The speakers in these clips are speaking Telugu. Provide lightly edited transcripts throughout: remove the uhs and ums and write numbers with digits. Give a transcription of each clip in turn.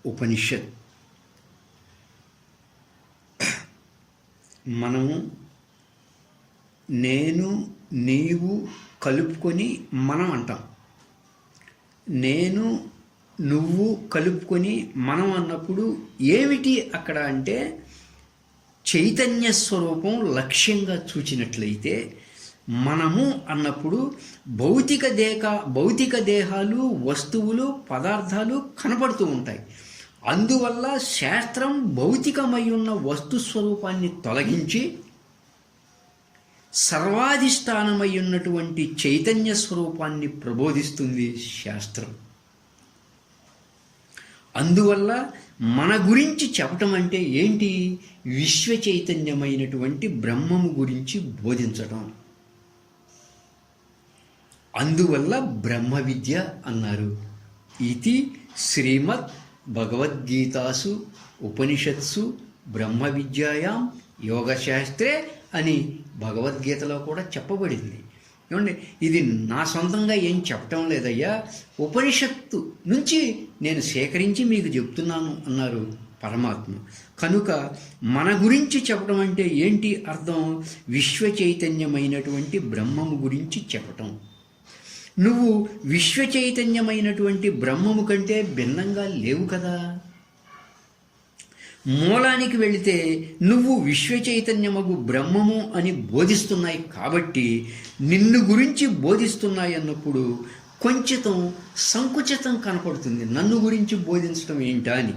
ఉపనిషత్. మనము నేను నీవు కలుపుకొని మనం అంటాం. నేను నువ్వు కలుపుకొని మనం అన్నప్పుడు ఏమిటి అక్కడ అంటే చైతన్య స్వరూపం లక్ష్యంగా చూచినట్లయితే, మనము అన్నప్పుడు భౌతిక దేహాలు, వస్తువులు, పదార్థాలు కనపడుతూ ఉంటాయి. అందువల్ల శాస్త్రం భౌతికమై ఉన్న వస్తు స్వరూపాన్ని తొలగించి సర్వాధిష్టానమై ఉన్నటువంటి చైతన్య స్వరూపాన్ని ప్రబోధిస్తుంది శాస్త్రం. అందువల్ల మన గురించి చెప్పటం అంటే ఏంటి? విశ్వ చైతన్యమైనటువంటి బ్రహ్మము గురించి బోధించటం. అందువల్ల బ్రహ్మ విద్య అన్నారు. ఇది శ్రీమద్ భగవద్గీతాసు ఉపనిషత్సు బ్రహ్మ విద్యాయాం యోగశాస్త్రే అని భగవద్గీతలో కూడా చెప్పబడింది. ఏమండి, ఇది నా సొంతంగా ఏం చెప్పటం లేదయ్యా, ఉపనిషత్తు నుంచి నేను సేకరించి మీకు చెప్తున్నాను అన్నారు పరమాత్మ. కనుక మన గురించి చెప్పటం అంటే ఏంటి అర్థం? విశ్వ చైతన్యమైనటువంటి బ్రహ్మము గురించి చెప్పటం. నువ్వు విశ్వ చైతన్యమైనటువంటి బ్రహ్మము కంటే భిన్నంగా లేవు కదా. మూలానికి వెళితే నువ్వు విశ్వ చైతన్యమగు బ్రహ్మము అని బోధిస్తున్నాయి కాబట్టి నిన్ను గురించి బోధిస్తున్నాయి అన్నప్పుడు కొంచెం సంకుచితం కనపడుతుంది. నన్ను గురించి బోధించడం ఏంటా అని.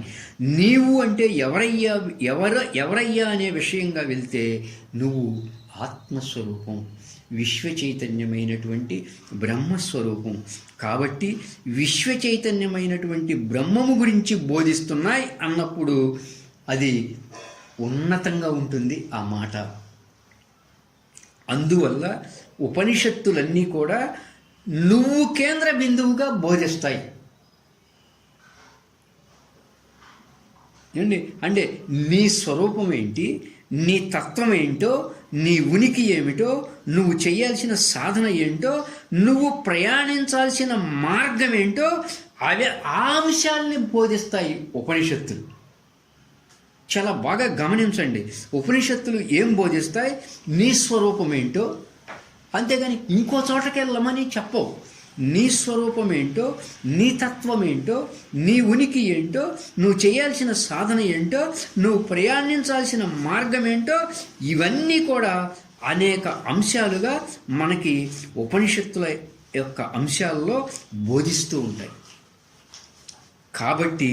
నీవు అంటే ఎవరయ్యా అనే విషయంగా వెళ్తే నువ్వు ఆత్మస్వరూపం, విశ్వ చైతన్యమైనటువంటి బ్రహ్మస్వరూపం. కాబట్టి విశ్వ చైతన్యమైనటువంటి బ్రహ్మము గురించి బోధిస్తున్నాయి అన్నప్పుడు అది ఉన్నతంగా ఉంటుంది ఆ మాట. అందువల్ల ఉపనిషత్తులన్నీ కూడా నువ్వు కేంద్ర బిందువుగా బోధిస్తాయి. అంటే నీ స్వరూపం ఏంటి, నీ తత్వం ఏంటో, నీ ఉనికి ఏమిటో, నువ్వు చేయాల్సిన సాధన ఏంటో, నువ్వు ప్రయాణించాల్సిన మార్గం ఏంటో అవి ఆ అంశాలని బోధిస్తాయి ఉపనిషత్తులు. చాలా బాగా గమనించండి. ఉపనిషత్తులు ఏం బోధిస్తాయి? నీ స్వరూపం ఏంటో, అంతేగాని ఇంకో చోటకి వెళ్ళమని చెప్పవు. నీ స్వరూపం ఏంటో, నీ తత్వం ఏంటో, నీ ఉనికి ఏంటో, నువ్వు చేయాల్సిన సాధన ఏంటో, నువ్వు ప్రయాణించాల్సిన మార్గం ఏంటో, ఇవన్నీ కూడా అనేక అంశాలుగా మనకి ఉపనిషత్తుల యొక్క అంశాల్లో బోధిస్తూ ఉంటాయి. కాబట్టి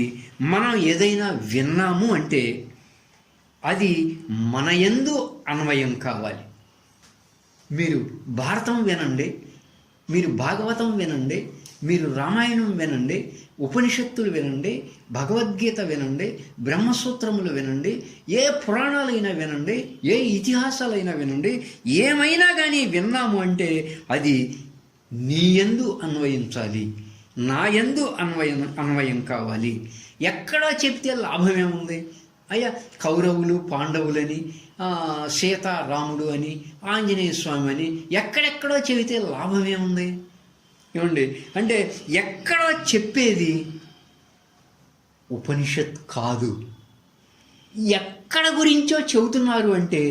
మనం ఏదైనా విన్నాము అంటే అది మన యందు అన్వయం కావాలి. మీరు భారతం వినండి, మీరు భాగవతం వినండి, మీరు రామాయణం వినండి, ఉపనిషత్తులు వినండి, భగవద్గీత వినండి, బ్రహ్మసూత్రములు వినండి, ఏ పురాణాలైనా వినండి, ఏ ఇతిహాసాలైనా వినండి, ఏమైనా కానీ విన్నాము అంటే అది నీ యందు అన్వయించాలి, నా యందు అన్వయం కావాలి. ఎక్కడో చెప్తే లాభమేముంది అయ్యా? కౌరవులు పాండవులని, సీత రాముడు అని, ఆంజనేయ స్వామి అని ఎక్కడెక్కడో చెబితే లాభమేముంది? ఏమండి, అంటే ఎక్కడో చెప్పేది ఉపనిషత్ కాదు. ఎక్కడ గురించో చెబుతున్నారు అంటే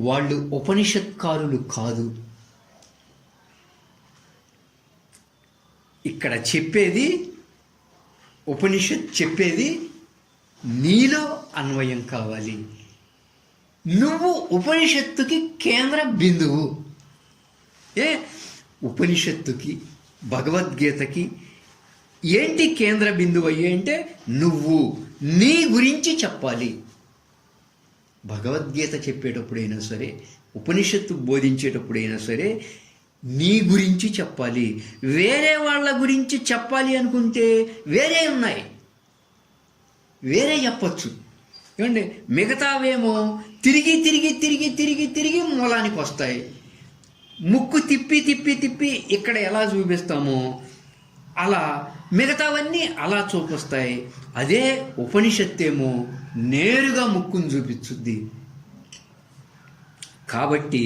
వాళ్ళు ఉపనిషత్కారులు కాదు. ఇక్కడ చెప్పేది ఉపనిషత్ చెప్పేది నీలో అన్వయం కావాలి. నువ్వు ఉపనిషత్తుకి కేంద్ర బిందువు. ఉపనిషత్తుకి భగవద్గీతకి ఏంటి కేంద్ర బిందువు అయ్యే అంటే నువ్వు నీ గురించి చెప్పాలి. భగవద్గీత చెప్పేటప్పుడైనా సరే, ఉపనిషత్తు బోధించేటప్పుడైనా సరే నీ గురించి చెప్పాలి. వేరే వాళ్ళ గురించి చెప్పాలి అనుకుంటే వేరే ఉన్నాయి, వేరే చెప్పచ్చు. ఏమండి, మిగతావేమో తిరిగి తిరిగి తిరిగి తిరిగి తిరిగి మూలానికి వస్తాయి. ముక్కు తిప్పి తిప్పి తిప్పి ఇక్కడ ఎలా చూపిస్తామో అలా మిగతావన్నీ అలా చూపిస్తాయి. అదే ఉపనిషత్తేమో నేరుగా ముక్కును చూపించుద్ది. కాబట్టి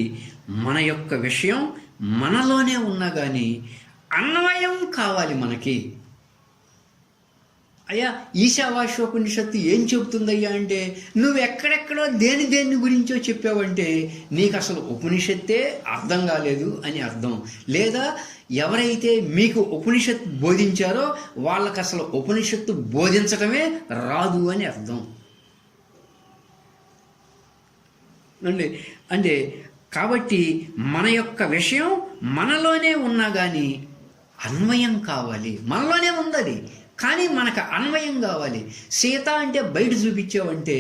మన యొక్క విషయం మనలోనే ఉన్నా కానీ అన్వయం కావాలి మనకి. అయ్యా ఈశావాస్యోపనిషత్తు ఏం చెబుతుందయ్యా అంటే, నువ్వు ఎక్కడెక్కడో దేని గురించో చెప్పావంటే నీకు అసలు ఉపనిషత్తే అర్థం కాలేదు అని అర్థం. లేదా ఎవరైతే మీకు ఉపనిషత్తు బోధించారో వాళ్ళకి అసలు ఉపనిషత్తు బోధించడమే రాదు అని అర్థం అంటే కాబట్టి మన యొక్క విషయం మనలోనే ఉన్నా కానీ అన్వయం కావాలి. మనలోనే ఉందది, కానీ మనకు అన్వయం కావాలి. సీత అంటే బయట చూపించావంటే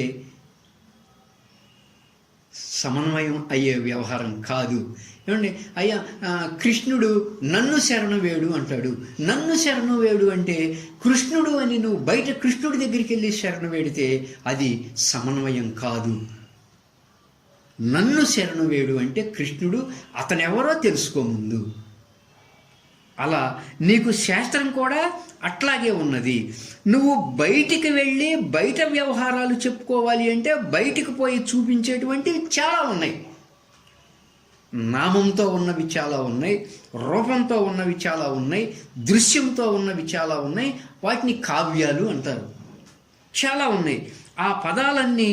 సమన్వయం అయ్యే వ్యవహారం కాదు. ఏమండి అయ్యా, కృష్ణుడు నన్ను శరణు వేడు అంటాడు. నన్ను శరణు వేడు అంటే కృష్ణుడు అని నువ్వు బయట కృష్ణుడి దగ్గరికి వెళ్ళి శరణు వేడితే అది సమన్వయం కాదు. నన్ను శరణు వేడు అంటే కృష్ణుడు అతనెవరో తెలుసుకోముందు. అలా నీకు శాస్త్రం కూడా అట్లాగే ఉన్నది. నువ్వు బయటికి వెళ్ళి బయట వ్యవహారాలు చెప్పుకోవాలి అంటే బయటికి పోయి చూపించేటువంటివి చాలా ఉన్నాయి. నామంతో ఉన్నవి చాలా ఉన్నాయి, రూపంతో ఉన్నవి చాలా ఉన్నాయి, దృశ్యంతో ఉన్నవి చాలా ఉన్నాయి. వాటిని కావ్యాలు అంటారు. చాలా ఉన్నాయి. ఆ పదాలన్నీ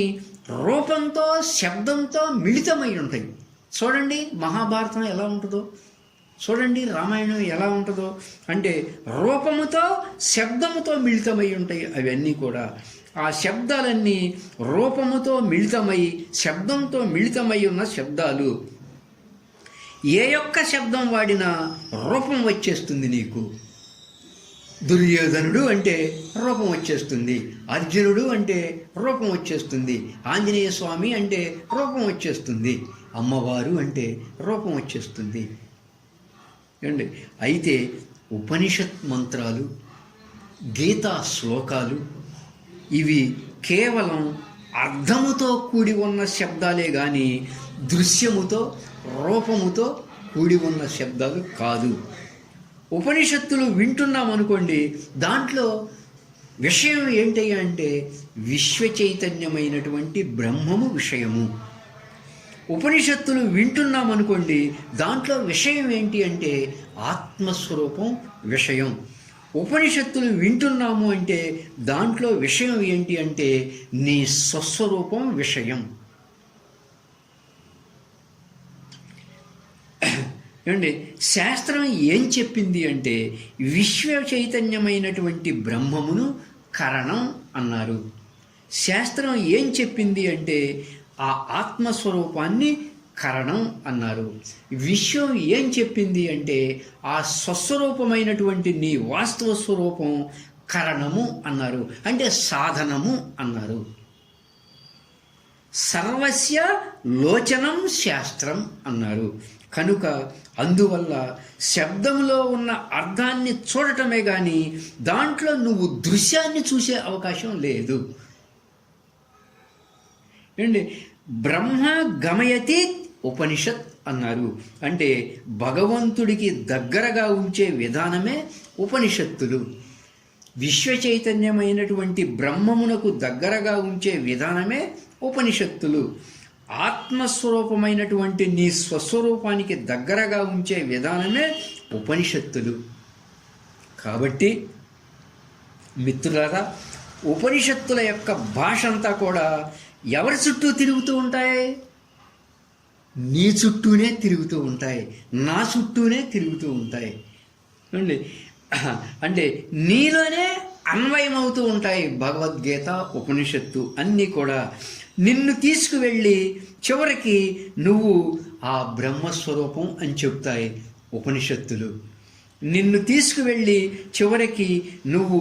రూపంతో శబ్దంతో మిళితమై ఉంటాయి. చూడండి మహాభారతం ఎలా ఉంటుందో, చూడండి రామాయణం ఎలా ఉంటుందో. అంటే రూపముతో శబ్దముతో మిళితమై ఉంటాయి అవన్నీ కూడా. ఆ శబ్దాలన్నీ రూపముతో మిళితమై శబ్దంతో మిళితమై ఉన్న శబ్దాలు. ఏ యొక్క శబ్దం వాడినా రూపం వచ్చేస్తుంది నీకు. దుర్యోధనుడు అంటే రూపం వచ్చేస్తుంది, అర్జునుడు అంటే రూపం వచ్చేస్తుంది, ఆంజనేయ స్వామి అంటే రూపం వచ్చేస్తుంది, అమ్మవారు అంటే రూపం వచ్చేస్తుంది. ఏమండి అయితే ఉపనిషత్ మంత్రాలు, గీతా శ్లోకాలు ఇవి కేవలం అర్థముతో కూడి ఉన్న శబ్దాలే కానీ దృశ్యముతో రూపముతో కూడి ఉన్న శబ్దాలు కాదు. ఉపనిషత్తులు వింటున్నాం అనుకోండి, దాంట్లో విషయం ఏంటయ్యా అంటే విశ్వ చైతన్యమైనటువంటి బ్రహ్మము విషయము. ఉపనిషత్తులు వింటున్నాం అనుకోండి, దాంట్లో విషయం ఏంటి అంటే ఆత్మస్వరూపం విషయం. ఉపనిషత్తులు వింటున్నాము అంటే దాంట్లో విషయం ఏంటి అంటే నీ స్వస్వరూపం విషయం. ఏమండి శాస్త్రం ఏం చెప్పింది అంటే విశ్వ చైతన్యమైనటువంటి బ్రహ్మమును కరణం అన్నారు. శాస్త్రం ఏం చెప్పింది అంటే ఆ ఆత్మస్వరూపాన్ని కరణం అన్నారు. విశ్వం ఏం చెప్పింది అంటే ఆ స్వస్వరూపమైనటువంటి నీ వాస్తవ స్వరూపం కరణము అన్నారు, అంటే సాధనము అన్నారు. సర్వస్య లోచనం శాస్త్రం అన్నారు. కనుక అందువల్ల శబ్దంలో ఉన్న అర్థాన్ని చూడటమే కానీ దాంట్లో నువ్వు దృశ్యాన్ని చూసే అవకాశం లేదు. ఏంటి బ్రహ్మ గమయతి ఉపనిషత్ అన్నారు. అంటే భగవంతుడికి దగ్గరగా ఉంచే విధానమే ఉపనిషత్తులు. విశ్వ చైతన్యమైనటువంటి బ్రహ్మమునకు దగ్గరగా ఉంచే విధానమే ఉపనిషత్తులు. ఆత్మస్వరూపమైనటువంటి నీ స్వస్వరూపానికి దగ్గరగా ఉంచే విధానమే ఉపనిషత్తులు. కాబట్టి మిత్రులారా, ఉపనిషత్తుల యొక్క భాష అంతా కూడా ఎవరి చుట్టూ తిరుగుతూ ఉంటాయి? నీ చుట్టూనే తిరుగుతూ ఉంటాయి, నా చుట్టూనే తిరుగుతూ ఉంటాయి. అంటే నీలోనే అన్వయమవుతూ ఉంటాయి. భగవద్గీత, ఉపనిషత్తు అన్నీ కూడా నిన్ను తీసుకువెళ్ళి చివరికి నువ్వు ఆ బ్రహ్మస్వరూపం అని చెప్తాయి ఉపనిషత్తులు. నిన్ను తీసుకువెళ్ళి చివరికి నువ్వు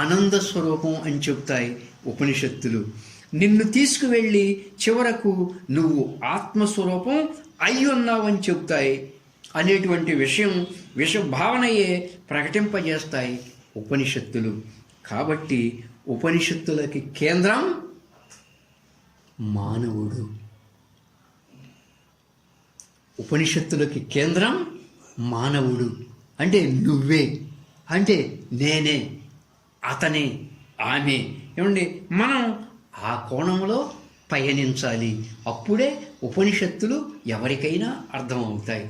ఆనంద స్వరూపం అని చెప్తాయి ఉపనిషత్తులు. నిన్ను తీసుకువెళ్ళి చివరకు నువ్వు ఆత్మస్వరూపం అయి ఉన్నావని చెప్తాయి అనేటువంటి విషభావనయే ప్రకటింపజేస్తాయి ఉపనిషత్తులు. కాబట్టి ఉపనిషత్తులకి కేంద్రం మానవుడు. ఉపనిషత్తులకి కేంద్రం మానవుడు. అంటే నువ్వే, అంటే నేనే, అతనే, ఆమె. ఏమండి మనం ఆ కోణంలో పయనించాలి. అప్పుడే ఉపనిషత్తులు ఎవరికైనా అర్థమవుతాయి.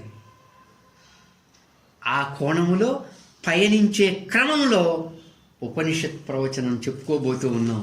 ఆ కోణములో పయనించే క్రమంలో ఉపనిషత్ ప్రవచనం చెప్పుకోబోతూ ఉన్నాం.